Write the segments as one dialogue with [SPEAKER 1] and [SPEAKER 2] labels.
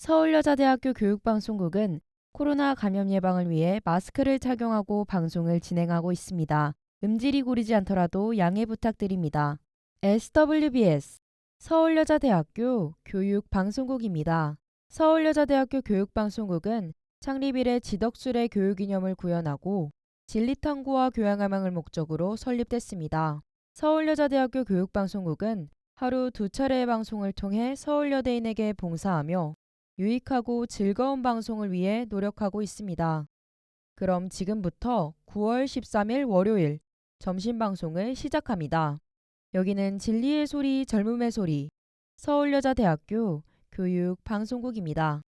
[SPEAKER 1] 서울여자대학교 교육방송국은 코로나 감염 예방을 위해 마스크를 착용하고 방송을 진행하고 있습니다. 음질이 고르지 않더라도 양해 부탁드립니다. SWBS 서울여자대학교 교육방송국입니다. 서울여자대학교 교육방송국은 창립 이래 지덕술의 교육이념을 구현하고 진리탐구와 교양함을 목적으로 설립됐습니다. 서울여자대학교 교육방송국은 하루 2차례의 방송을 통해 서울여대인에게 봉사하며 유익하고 즐거운 방송을 위해 노력하고 있습니다. 그럼 지금부터 9월 13일 월요일 점심 방송을 시작합니다. 여기는 진리의 소리, 젊음의 소리, 서울여자대학교 교육방송국입니다.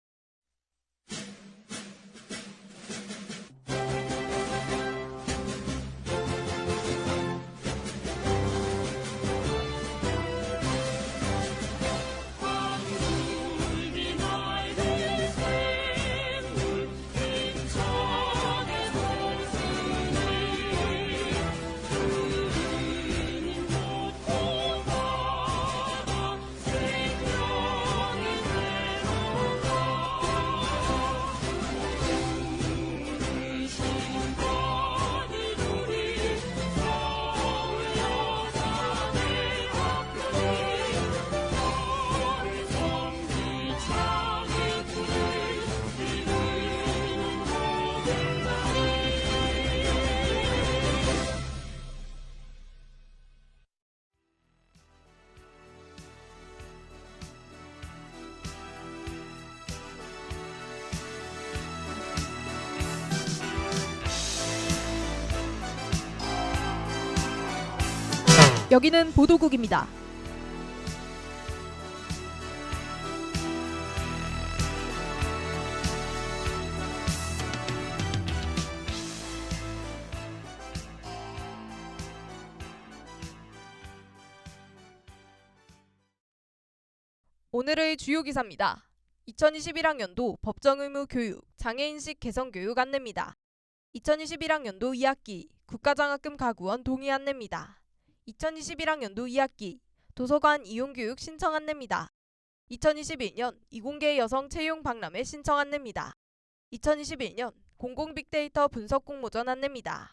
[SPEAKER 2] 여기는 보도국입니다. 오늘의 주요 기사입니다. 2021학년도 법정의무 교육, 장애인식 개선교육 안내입니다. 2021학년도 2학기 국가장학금 가구원 동의 안내입니다. 2021학년도 2학기 도서관 이용교육 신청 안내입니다. 2021년 이공계 여성 채용 박람회 신청 안내입니다. 2021년 공공빅데이터 분석 공모전 안내입니다.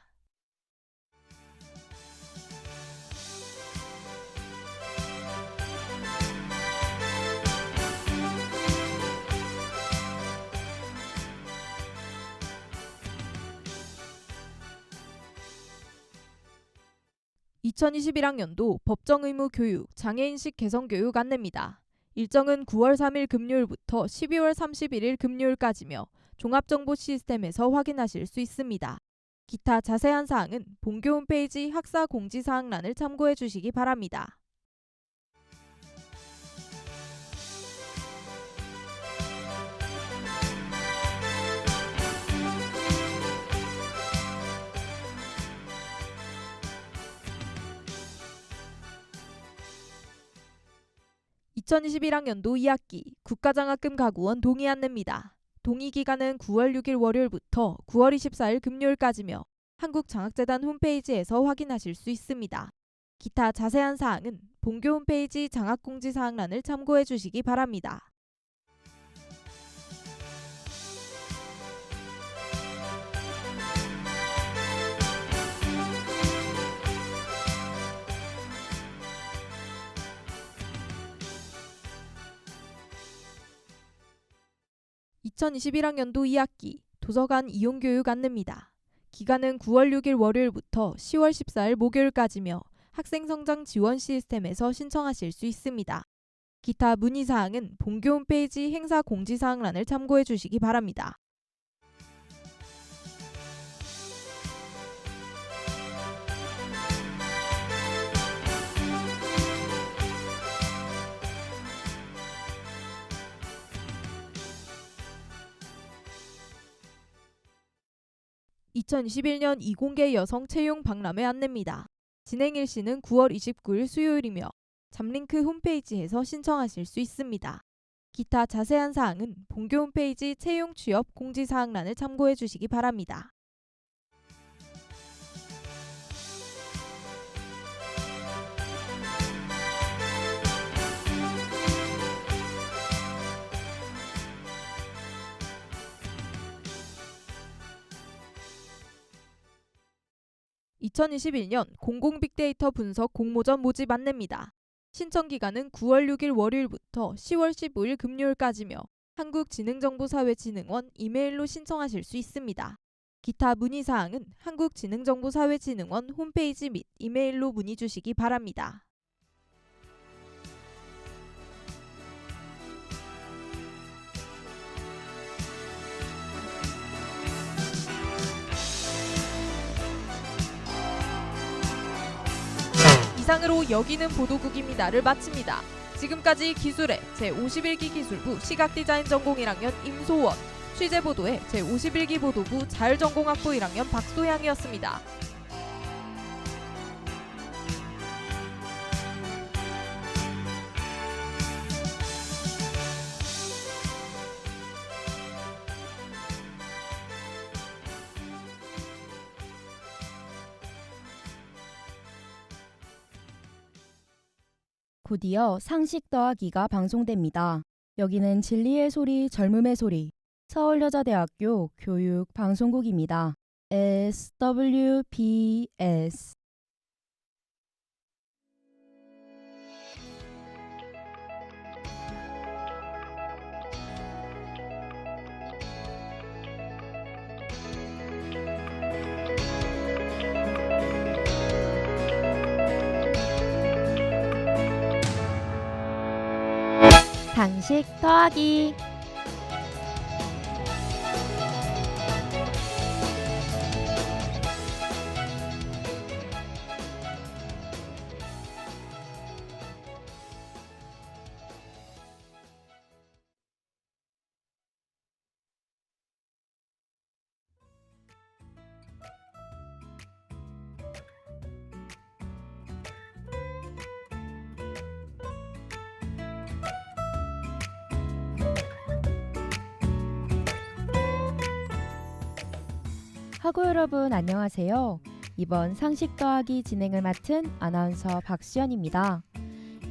[SPEAKER 2] (2021학년도) 법정의무 교육, 장애인식 개선교육 안내입니다. 일정은 9월 3일 금요일부터 12월 31일 금요일까지며 종합정보 시스템에서 확인하실 수 있습니다. 기타 자세한 사항은 본교 홈페이지 학사 공지사항란을 참고해 주시기 바랍니다. (2021학년도) 2학기 국가장학금 가구원 동의 안내입니다. 동의 기간은 9월 6일 월요일부터 9월 24일 금요일까지며 한국장학재단 홈페이지에서 확인하실 수 있습니다. 기타 자세한 사항은 본교 홈페이지 장학공지사항란을 참고해 주시기 바랍니다. (2021학년도) 2학기 도서관 이용교육 안내입니다. 기간은 9월 6일 월요일부터 10월 14일 목요일까지며 학생성장 지원 시스템에서 신청하실 수 있습니다. 기타 문의사항은 본교 홈페이지 행사 공지사항란을 참고해 주시기 바랍니다. (2021년) 이공계 여성 채용 박람회 안내입니다. 진행 일시는 9월 29일 수요일이며 잡링크 홈페이지에서 신청하실 수 있습니다. 기타 자세한 사항은 본교 홈페이지 채용 취업 공지사항란을 참고해 주시기 바랍니다. 2021년 공공빅데이터 분석 공모전 모집 안내입니다. 신청 기간은 9월 6일 월요일부터 10월 15일 금요일까지며 한국지능정보사회진흥원 이메일로 신청하실 수 있습니다. 기타 문의사항은 한국지능정보사회진흥원 홈페이지 및 이메일로 문의 주시기 바랍니다. 이상으로 여기는 보도국입니다를 마칩니다. 지금까지 기술의 제51기 기술부 시각디자인 전공 1학년 임소원, 취재보도의 제51기 보도부 자율전공학부 1학년 박소향이었습니다.
[SPEAKER 1] 곧이어 상식 더하기가 방송됩니다. 여기는 진리의 소리, 젊음의 소리, 서울여자대학교 교육방송국입니다. SWBS. 상식 더하기. 학우 여러분 안녕하세요. 이번 상식 더하기 진행을 맡은 아나운서 박수연입니다.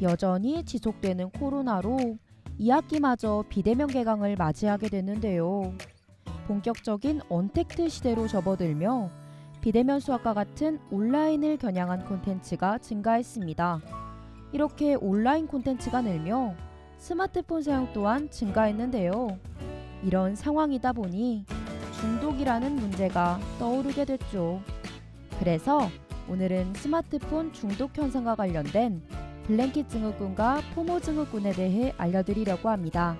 [SPEAKER 1] 여전히 지속되는 코로나로 2학기마저 비대면 개강을 맞이하게 됐는데요. 본격적인 언택트 시대로 접어들며 비대면 수업과 같은 온라인을 겨냥한 콘텐츠가 증가했습니다. 이렇게 온라인 콘텐츠가 늘며 스마트폰 사용 또한 증가했는데요. 이런 상황이다 보니 중독이라는 문제가 떠오르게 됐죠. 그래서 오늘은 스마트폰 중독 현상과 관련된 블랭킷 증후군과 포모 증후군에 대해 알려드리려고 합니다.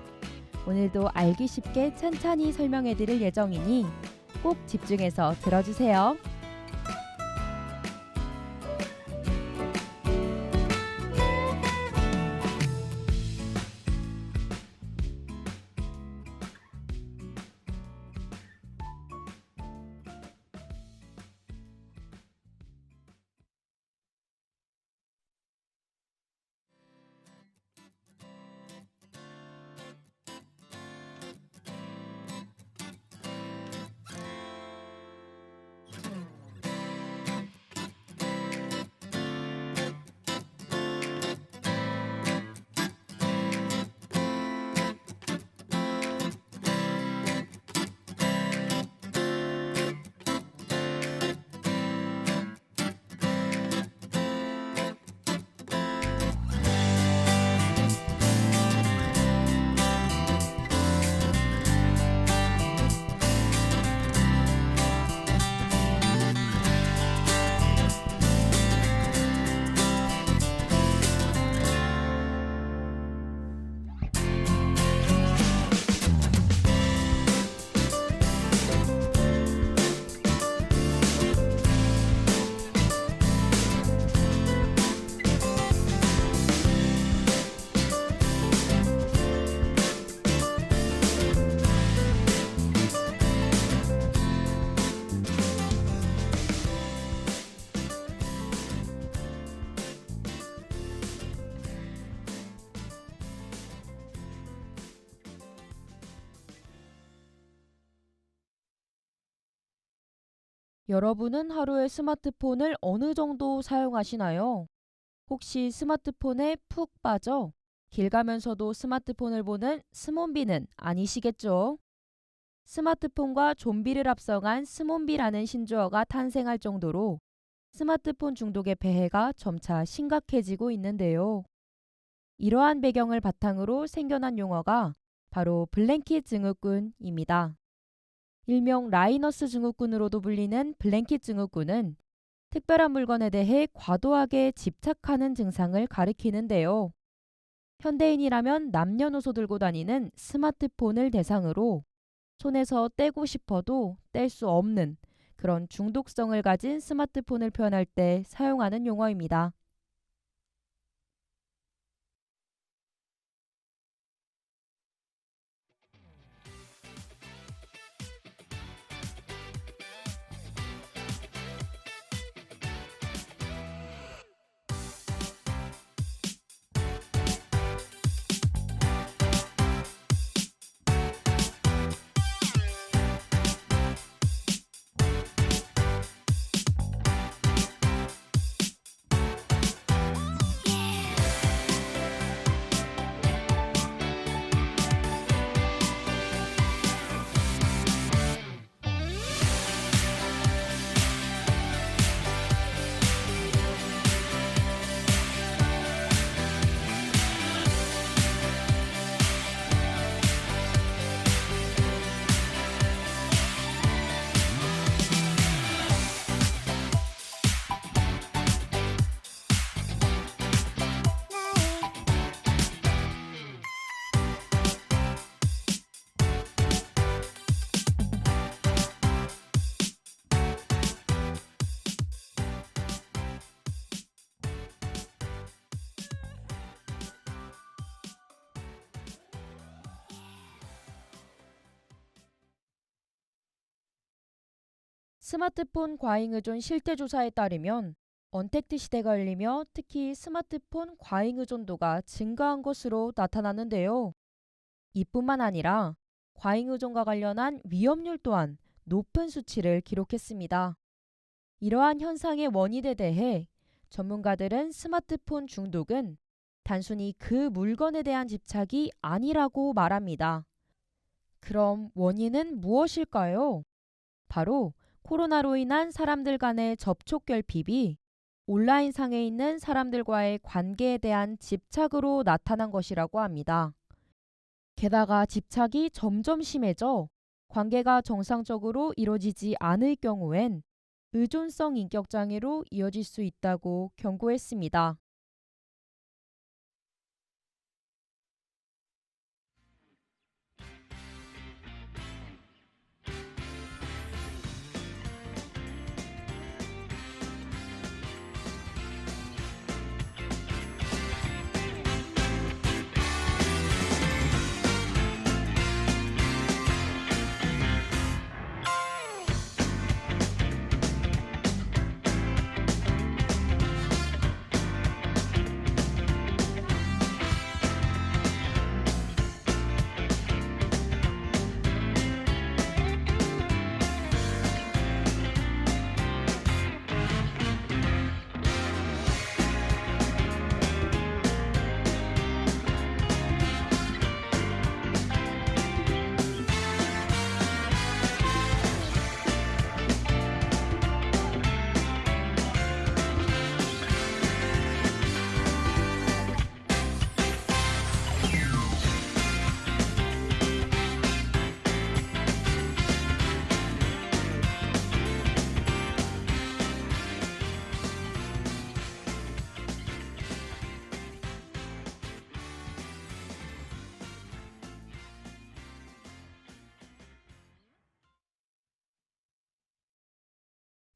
[SPEAKER 1] 오늘도 알기 쉽게 찬찬히 설명해드릴 예정이니 꼭 집중해서 들어주세요. 여러분은 하루에 스마트폰을 어느 정도 사용하시나요? 혹시 스마트폰에 푹 빠져 길 가면서도 스마트폰을 보는 스몬비는 아니시겠죠? 스마트폰과 좀비를 합성한 스몬비라는 신조어가 탄생할 정도로 스마트폰 중독의 폐해가 점차 심각해지고 있는데요. 이러한 배경을 바탕으로 생겨난 용어가 바로 블랭킷 증후군입니다. 일명 라이너스 증후군으로도 불리는 블랭킷 증후군은 특별한 물건에 대해 과도하게 집착하는 증상을 가리키는데요. 현대인이라면 남녀노소 들고 다니는 스마트폰을 대상으로 손에서 떼고 싶어도 뗄 수 없는 그런 중독성을 가진 스마트폰을 표현할 때 사용하는 용어입니다. 스마트폰 과잉 의존 실태 조사에 따르면 언택트 시대가 열리며 특히 스마트폰 과잉 의존도가 증가한 것으로 나타나는데요. 이뿐만 아니라 과잉 의존과 관련한 위험률 또한 높은 수치를 기록했습니다. 이러한 현상의 원인에 대해 전문가들은 스마트폰 중독은 단순히 그 물건에 대한 집착이 아니라고 말합니다. 그럼 원인은 무엇일까요? 바로 코로나로 인한 사람들 간의 접촉 결핍이 온라인상에 있는 사람들과의 관계에 대한 집착으로 나타난 것이라고 합니다. 게다가 집착이 점점 심해져 관계가 정상적으로 이루어지지 않을 경우엔 의존성 인격장애로 이어질 수 있다고 경고했습니다.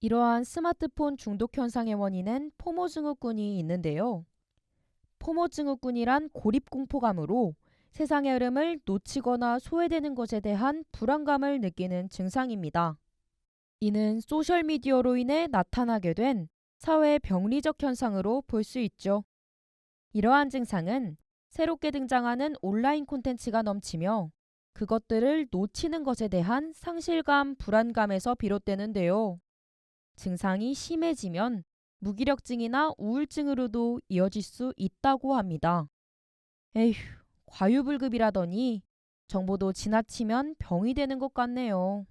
[SPEAKER 1] 이러한 스마트폰 중독 현상의 원인은 포모 증후군이 있는데요. 포모 증후군이란 고립 공포감으로 세상의 흐름을 놓치거나 소외되는 것에 대한 불안감을 느끼는 증상입니다. 이는 소셜미디어로 인해 나타나게 된 사회 병리적 현상으로 볼 수 있죠. 이러한 증상은 새롭게 등장하는 온라인 콘텐츠가 넘치며 그것들을 놓치는 것에 대한 상실감, 불안감에서 비롯되는데요. 증상이 심해지면 무기력증이나 우울증으로도 이어질 수 있다고 합니다. 에휴, 과유불급이라더니 정보도 지나치면 병이 되는 것 같네요.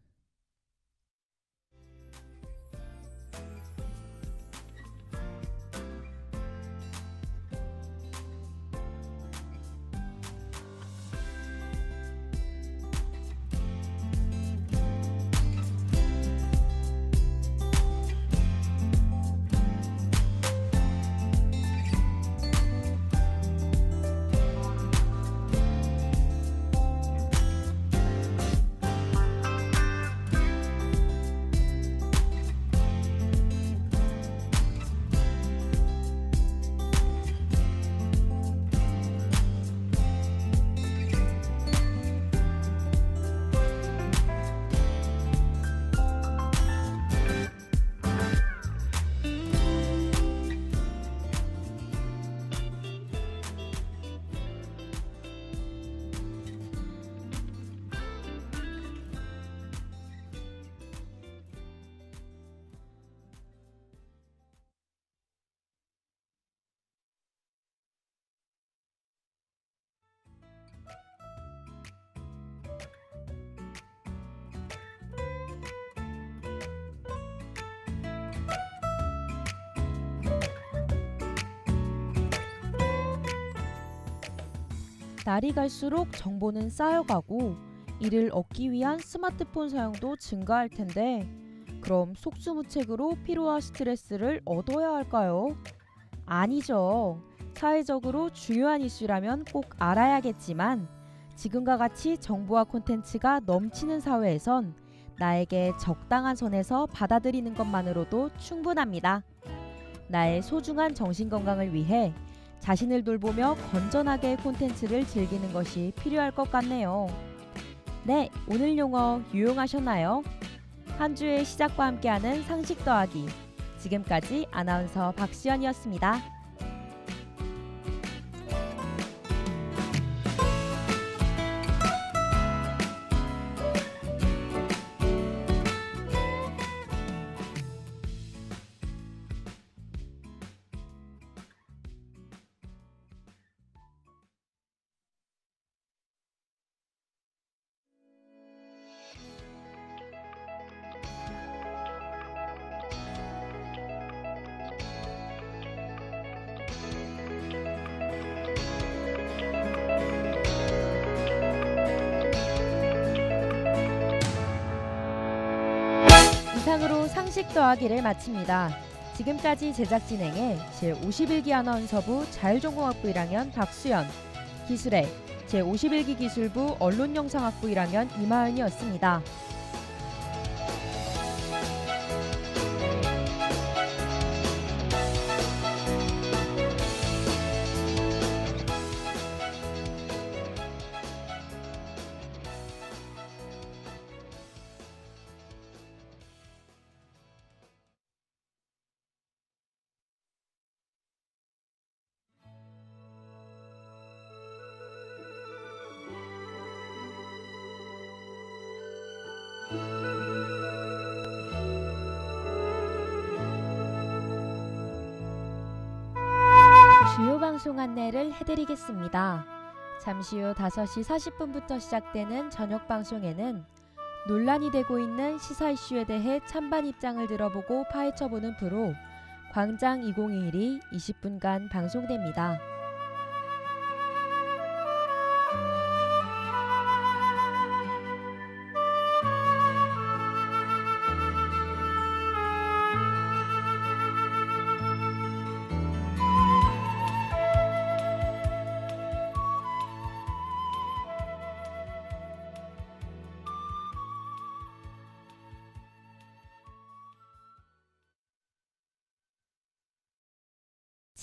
[SPEAKER 1] 날이 갈수록 정보는 쌓여가고 이를 얻기 위한 스마트폰 사용도 증가할 텐데 그럼 속수무책으로 피로와 스트레스를 얻어야 할까요? 아니죠. 사회적으로 중요한 이슈라면 꼭 알아야겠지만 지금과 같이 정보와 콘텐츠가 넘치는 사회에선 나에게 적당한 선에서 받아들이는 것만으로도 충분합니다. 나의 소중한 정신건강을 위해 자신을 돌보며 건전하게 콘텐츠를 즐기는 것이 필요할 것 같네요. 네, 오늘 용어 유용하셨나요? 한 주의 시작과 함께하는 상식 더하기. 지금까지 아나운서 박시연이었습니다. 이상으로 상식 더하기를 마칩니다. 지금까지 제작 진행해 제51기 아나운서부 자율전공학부 1학년 박수연, 기술의 제51기 기술부 언론영상학부 1학년 이마은이었습니다. 주요 방송 안내를 해드리겠습니다. 잠시 후 5시 40분부터 시작되는 저녁 방송에는 논란이 되고 있는 시사 이슈에 대해 찬반 입장을 들어보고 파헤쳐보는 프로 광장 2021이 20분간 방송됩니다.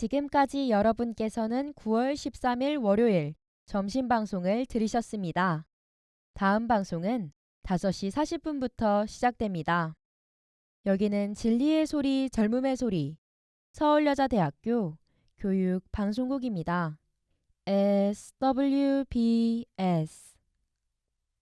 [SPEAKER 1] 지금까지 여러분께서는 9월 13일 월요일 점심 방송을 들으셨습니다. 다음 방송은 5시 40분부터 시작됩니다. 여기는 진리의 소리 젊음의 소리 서울여자대학교 교육방송국입니다. SWBS